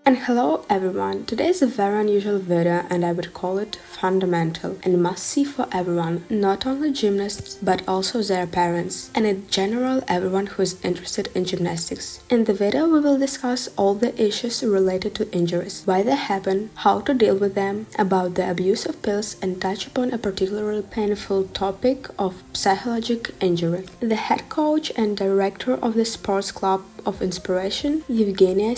And hello everyone, today is a very unusual video and I would call it fundamental and must see for everyone, not only gymnasts but also their parents and in general everyone who is interested in gymnastics. In the video we will discuss all the issues related to injuries, why they happen, how to deal with them, about the abuse of pills and touch upon a particularly painful topic of psychological injury. The head coach and director of the sports club of Sooperation, Evgeniya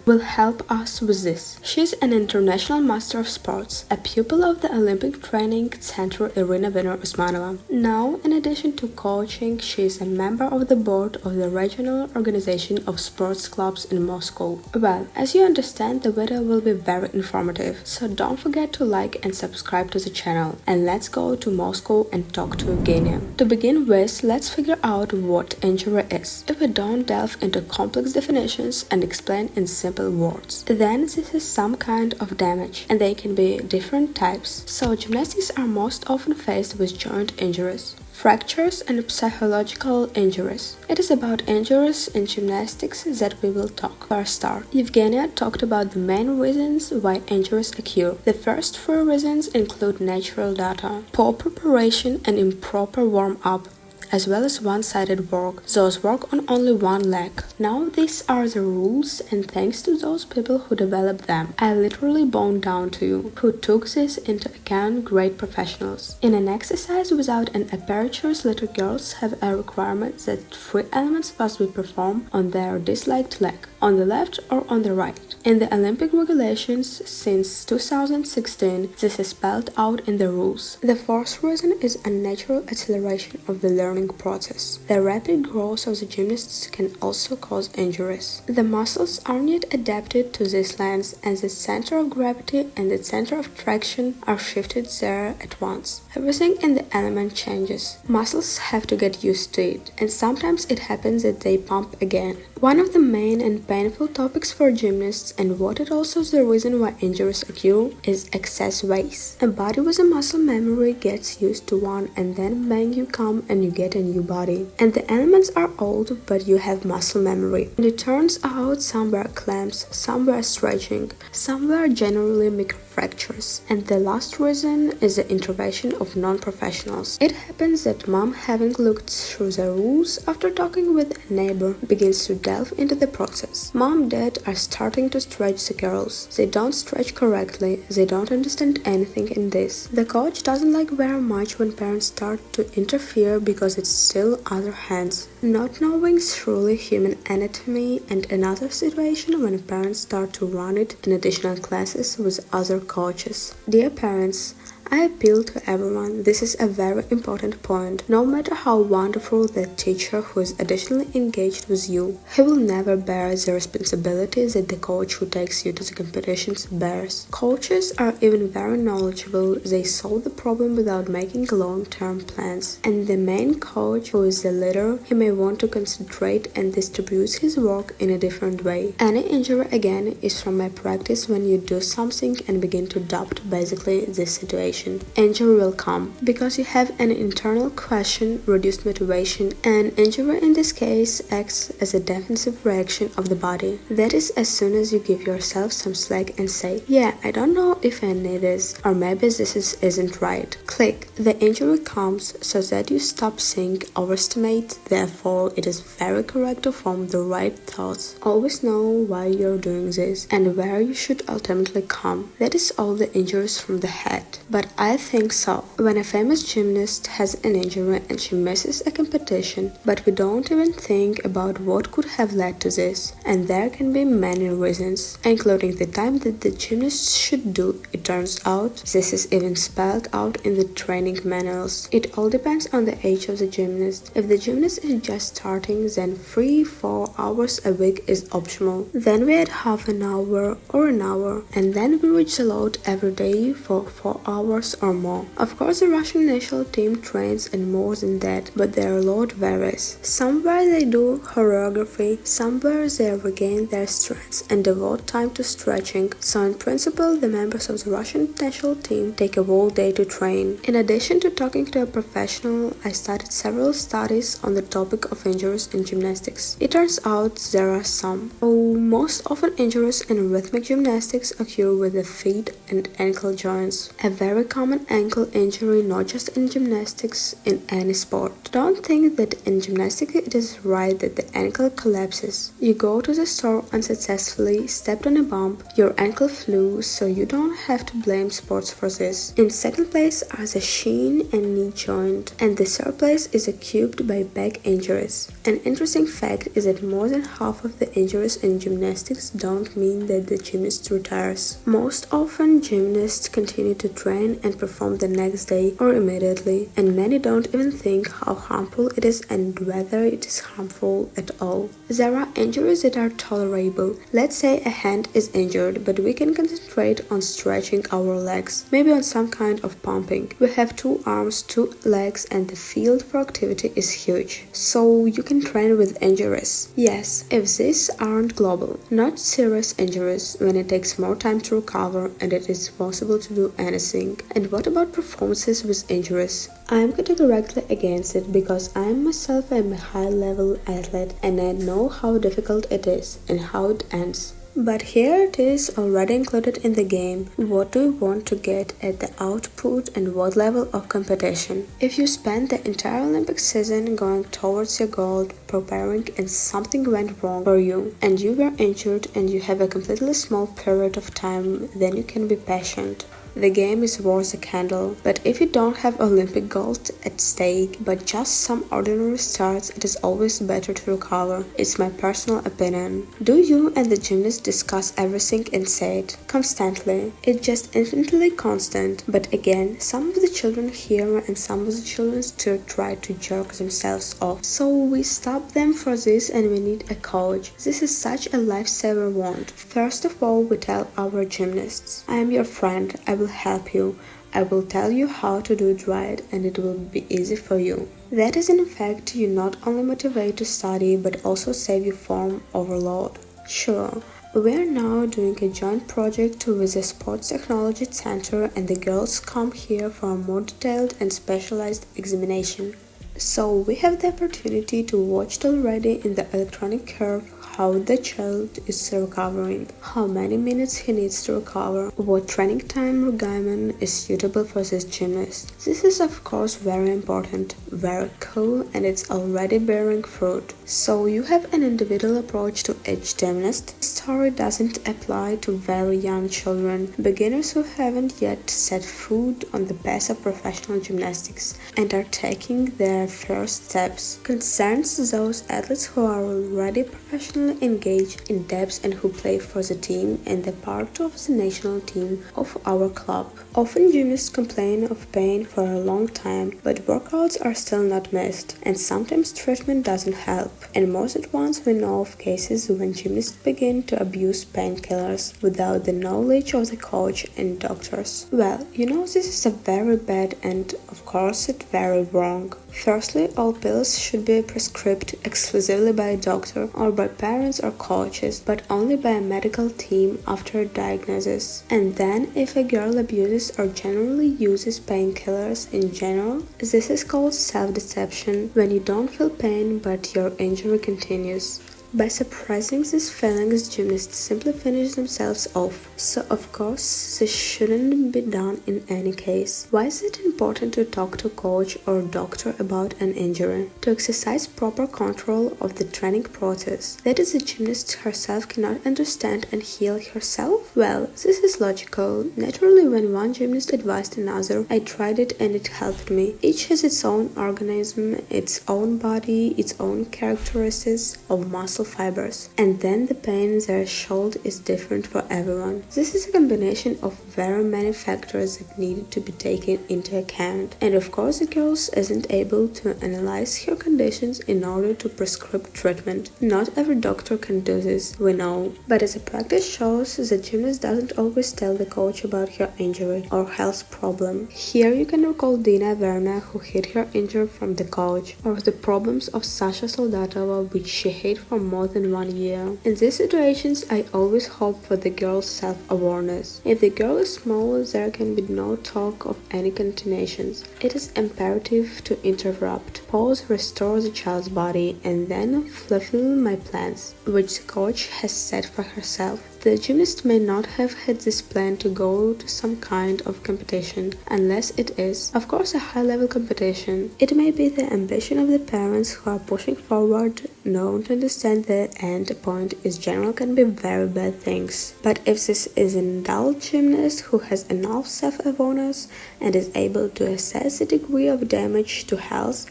will help us with this. She is an international master of sports, a pupil of the Olympic Training Center Irina Usmanova. Now, in addition to coaching, she is a member of the board of the regional organization of sports clubs in Moscow. Well, as you understand, the video will be very informative, so don't forget to like and subscribe to the channel. And let's go to Moscow and talk to Evgeniya. To begin with, let's figure out what injury is. If we don't delve into complex definitions and explain in simple words, then this is some kind of damage, and they can be different types. So gymnastics are most often faced with joint injuries, fractures and psychological injuries. It is about injuries in gymnastics that we will talk. For a start, Evgeniya talked about the main reasons why injuries occur. The first 4 reasons include natural data, poor preparation and improper warm-up, as well as one-sided work. Those work on only one leg. Now these are the rules, and thanks to those people who developed them, I literally bowed down to you, who took this into account, great professionals. In an exercise without an apertures, little girls have a requirement that 3 elements must be performed on their disliked leg, on the left or on the right. In the Olympic regulations since 2016, this is spelled out in the rules. The 4th reason is unnatural acceleration of the learning process. The rapid growth of the gymnasts can also cause injuries. The muscles aren't yet adapted to this length, and the center of gravity and the center of traction are shifted there at once. Everything in the element changes. Muscles have to get used to it, and sometimes it happens that they pump again. One of the main and painful topics for gymnasts, and what is also the reason why injuries occur, is excess weight. A body with a muscle memory gets used to one, and then bang you come and you get a new body. And the elements are old, but you have muscle memory. And it turns out some were clamps, some were stretching, some were generally microfractures. And the last reason is the intervention of non-professionals. It happens that mom, having looked through the rules after talking with a neighbor, begins to delve into the process. Mom, dad are starting to stretch the girls. They don't stretch correctly, they don't understand anything in this. The coach doesn't like very much when parents start to interfere because it's still other hands. Not knowing truly human anatomy, and another situation when parents start to run it in additional classes with other coaches. Dear parents, I appeal to everyone, this is a very important point. No matter how wonderful the teacher who is additionally engaged with you, he will never bear the responsibility that the coach who takes you to the competitions bears. Coaches are even very knowledgeable, they solve the problem without making long-term plans. And the main coach, who is the leader, he may want to concentrate and distribute his work in a different way. Any injury, again, is from my practice when you do something and begin to doubt basically this situation. Injury will come because you have an internal question, reduced motivation, and injury in this case acts as a defensive reaction of the body. That is as soon as you give yourself some slack and say, yeah, I don't know if I need this, or maybe this isn't right. Click. The injury comes so that you stop saying overestimate, therefore it is very correct to form the right thoughts. Always know why you're doing this and where you should ultimately come. That is all the injuries from the head. But I think so. When a famous gymnast has an injury and she misses a competition, but we don't even think about what could have led to this, and there can be many reasons, including the time that the gymnast should do. It turns out this is even spelled out in the training manuals. It all depends on the age of the gymnast. If the gymnast is just starting, then 3-4 hours a week is optional. Then we add half an hour or an hour, and then we reach the load every day for 4 hours hours or more. Of course, the Russian national team trains and more than that, but their load varies. Somewhere they do choreography, somewhere they regain their strengths and devote time to stretching. So in principle, the members of the Russian national team take a whole day to train. In addition to talking to a professional, I started several studies on the topic of injuries in gymnastics. It turns out there are some. Most often injuries in rhythmic gymnastics occur with the feet and ankle joints. A very common ankle injury not just in gymnastics, in any sport. Don't think that in gymnastics it is right that the ankle collapses. You go to the store unsuccessfully, stepped on a bump, your ankle flew, so you don't have to blame sports for this. In second place are the shin and knee joint, and the third place is occupied by back injuries. An interesting fact is that more than half of the injuries in gymnastics don't mean that the gymnast retires. Most often gymnasts continue to train and perform the next day or immediately, and many don't even think how harmful it is and whether it is harmful at all. There are injuries that are tolerable. Let's say a hand is injured, but we can concentrate on stretching our legs, maybe on some kind of pumping. We have 2 arms, 2 legs, and the field for activity is huge. So you can train with injuries. Yes, if these aren't global, not serious injuries, when it takes more time to recover and it is possible to do anything. And what about performances with injuries? I am categorically against it because I am myself a high-level athlete and I know how difficult it is and how it ends. But here it is already included in the game. What do you want to get at the output and what level of competition? If you spend the entire Olympic season going towards your goal, preparing, and something went wrong for you, and you were injured and you have a completely small period of time, then you can be patient. The game is worth a candle, but if you don't have Olympic gold at stake, but just some ordinary starts, it is always better to recover. It's my personal opinion. Do you and the gymnast discuss everything and say it? Constantly. It's just infinitely constant. But again, some of the children hear and some of the children still try to jerk themselves off. So we stop them for this and we need a coach. This is such a lifesaver want. First of all, we tell our gymnasts, I am your friend, I will help you. I will tell you how to do it right and it will be easy for you. That is in fact you not only motivate to study but also save you from overload. Sure, we are now doing a joint project with the Sports Technology Center and the girls come here for a more detailed and specialized examination. So we have the opportunity to watch it already in the electronic curve how the child is recovering, how many minutes he needs to recover, what training time regimen is suitable for this gymnast. This is of course very important, very cool, and it's already bearing fruit. So you have an individual approach to each gymnast. This story doesn't apply to very young children, beginners who haven't yet set foot on the path of professional gymnastics and are taking their first steps. Concerns those athletes who are already professionally engaged in depth and who play for the team and the part of the national team of our club. Often gymnasts complain of pain for a long time, but workouts are still not missed, and sometimes treatment doesn't help. And most at once we know of cases when gymnasts begin to abuse painkillers without the knowledge of the coach and doctors. Well, this is a very bad and of course it's very wrong. Firstly, all pills should be prescribed exclusively by a doctor or by parents or coaches, but only by a medical team after a diagnosis. And then, if a girl abuses or generally uses painkillers in general, this is called self-deception, when you don't feel pain but your injury continues. By suppressing these feelings, gymnasts simply finish themselves off. So of course, this shouldn't be done in any case. Why is it important to talk to a coach or doctor about an injury? To exercise proper control of the training process. That is, the gymnast herself cannot understand and heal herself? Well, this is logical. Naturally, when one gymnast advised another, I tried it and it helped me. Each has its own organism, its own body, its own characteristics of muscle muscle fibers, and then the pain their shoulder is different for everyone. This is a combination of very many factors that need to be taken into account, and of course the girl isn't able to analyze her conditions in order to prescribe treatment. Not every doctor can do this, we know, but as a practice shows, the gymnast doesn't always tell the coach about her injury or health problem. Here you can recall Dina Verna, who hid her injury from the coach, or the problems of Sasha Soldatova, which she hid for more than 1 year. In these situations, I always hope for the girl's self-awareness. If the girl is small, there can be no talk of any continuations. It is imperative to interrupt, pause, restore the child's body, and then fulfill my plans, which the coach has set for herself. The gymnast may not have had this plan to go to some kind of competition, unless it is, of course, a high-level competition. It may be the ambition of the parents who are pushing forward, knowing to understand the end point is general can be very bad things. But if this is an adult gymnast who has enough self-awareness and is able to assess the degree of damage to health,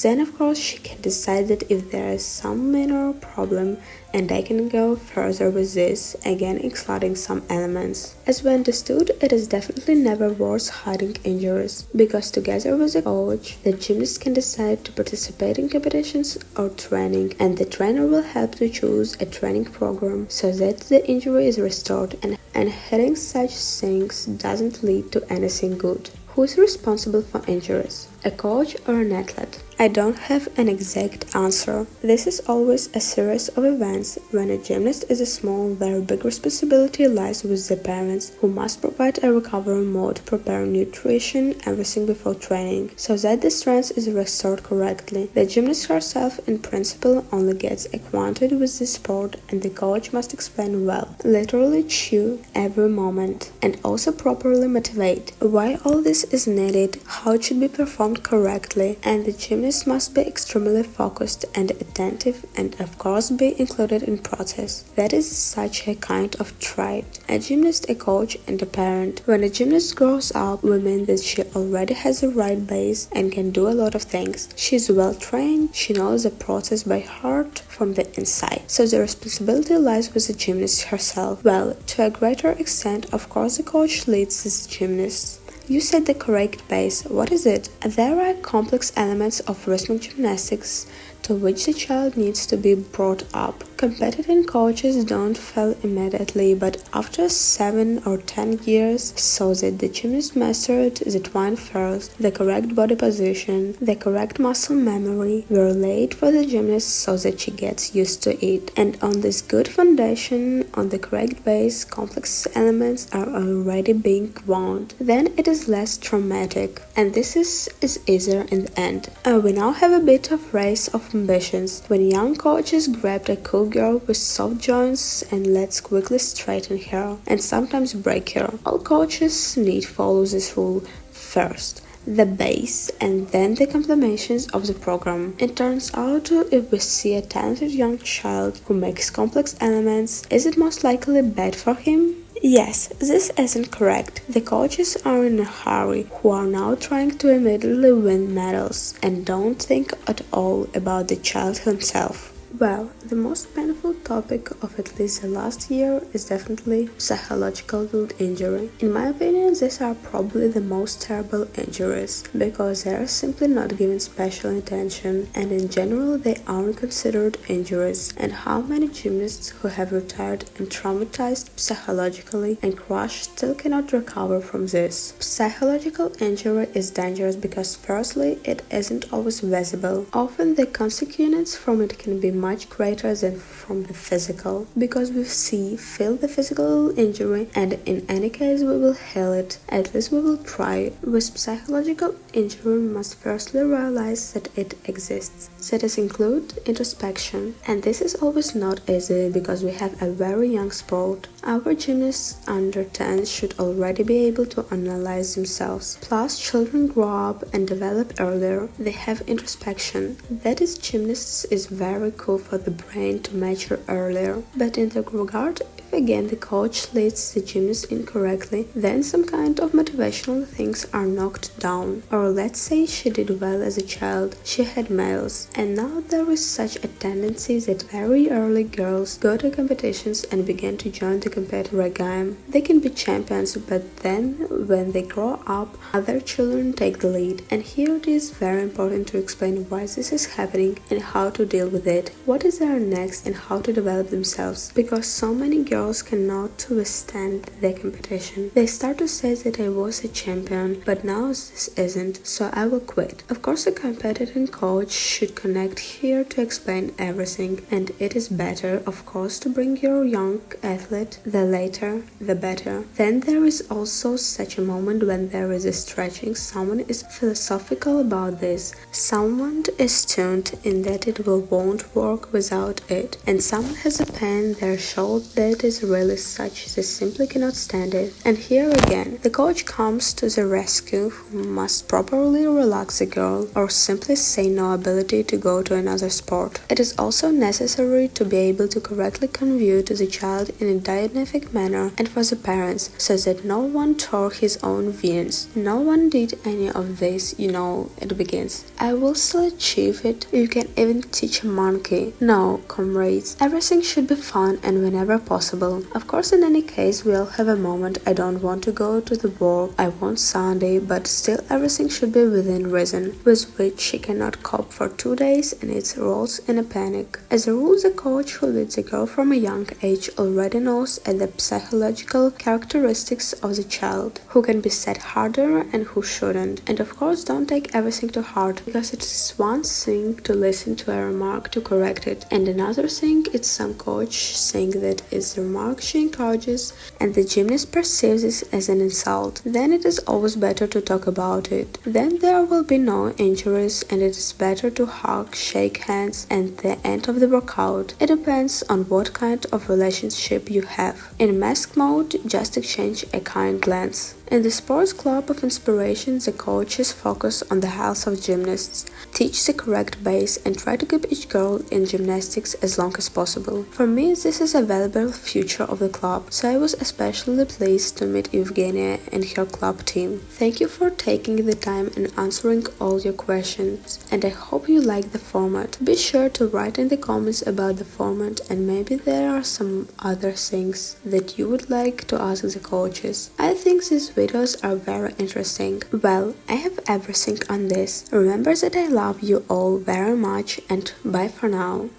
then of course she can decide that if there is some minor problem and I can go further with this, again excluding some elements. As we understood, it is definitely never worth hiding injuries, because together with the coach, the gymnast can decide to participate in competitions or training, and the trainer will help to choose a training program so that the injury is restored, and hiding such things doesn't lead to anything good. Who is responsible for injuries? A coach or an athlete? I don't have an exact answer. This is always a series of events. When a gymnast is small, very big responsibility lies with the parents, who must provide a recovery mode, prepare nutrition, everything before training, so that the strength is restored correctly. The gymnast herself, in principle, only gets acquainted with the sport, and the coach must explain well, literally chew every moment, and also properly motivate why all this is needed, how it should be performed correctly, and the gymnast must be extremely focused and attentive, and of course be included in process. That is such a kind of trait. A gymnast, a coach, and a parent. When a gymnast grows up, we mean that she already has the right base and can do a lot of things. She is well trained, she knows the process by heart from the inside. So the responsibility lies with the gymnast herself. Well, to a greater extent, of course, the coach leads this gymnast. You said the correct base. What is it? There are complex elements of rhythmic gymnastics to which the child needs to be brought up. Competent coaches don't fail immediately, but after 7 or 10 years, so that the gymnast mastered the twine first, the correct body position, the correct muscle memory were laid for the gymnast so that she gets used to it. And on this good foundation, on the correct base, complex elements are already being wound. Then it is less traumatic, and this is easier in the end. We now have a bit of race of ambitions. When young coaches grabbed a cool girl with soft joints and let's quickly straighten her, and sometimes break her. All coaches need follow this rule first, the base, and then the complementations of the program. It turns out, if we see a talented young child who makes complex elements, is it most likely bad for him? Yes, this isn't correct. The coaches are in a hurry, who are now trying to immediately win medals, and don't think at all about the child himself. Well, the most painful topic of at least the last year is definitely psychological injury. In my opinion, these are probably the most terrible injuries, because they are simply not given special attention, and in general they aren't considered injuries. And how many gymnasts who have retired and traumatized psychologically and crushed still cannot recover from this? Psychological injury is dangerous because firstly, it isn't always visible. Often the consequences from it can be much greater than from the physical, because we feel the physical injury, and in any case we will heal it, at least we will try. With psychological injury, we must firstly realize that it exists. That include introspection, and this is always not easy because we have a very young sport. Our gymnasts under 10 should already be able to analyze themselves. Plus, children grow up and develop earlier. They have introspection. That is, gymnasts is very cool for the brain to mature earlier. But in that regard, if again the coach leads the gymnast incorrectly, then some kind of motivational things are knocked down. Or let's say she did well as a child, she had males, and now there is such a tendency that very early girls go to competitions and begin to join the competitive game. They can be champions, but then when they grow up, other children take the lead. And here it is very important to explain why this is happening and how to deal with it, what is their next and how to develop themselves, because so many girls cannot withstand the competition. They start to say that I was a champion, but now this isn't, so I will quit. Of course, a competing coach should connect here to explain everything, and it is better, of course, to bring your young athlete, the later, the better. Then there is also such a moment when there is a stretching, someone is philosophical about this, someone is tuned in that it won't work without it, and someone has a pain their shoulder that is really such they simply cannot stand it. And here again, the coach comes to the rescue, who must properly relax the girl or simply say no ability to go to another sport. It is also necessary to be able to correctly convey to the child in a dynamic manner and for the parents, so that no one tore his own veins. No one did any of this, it begins. I will still achieve it, you can even teach a monkey. No, comrades, everything should be fun and whenever possible. Of course, in any case, we all have a moment. I don't want to go to the work, I want Sunday, but still everything should be within reason, with which she cannot cope for 2 days and it rolls in a panic. As a rule, the coach who leads the girl from a young age already knows the psychological characteristics of the child, who can be set harder and who shouldn't. And of course, don't take everything to heart, because it is one thing to listen to a remark to correct it, and another thing it's some coach saying that it's the remark she encourages and the gymnast perceives this as an insult. Then it is always better to talk about it. Then there will be no injuries and it is better to hug, shake hands at the end of the workout. It depends on what kind of relationship you have. In mask mode, just exchange a kind glance. In the sports club of inspiration, the coaches focus on the health of gymnasts, teach the correct base and try to keep each girl in gymnastics as long as possible. For me, this is a valuable future of the club, so I was especially pleased to meet Evgeniya and her club team. Thank you for taking the time and answering all your questions, and I hope you like the format. Be sure to write in the comments about the format, and maybe there are some other things that you would like to ask the coaches. I think these videos are very interesting. Well, I have everything on this. Remember that I love you all very much, and bye for now.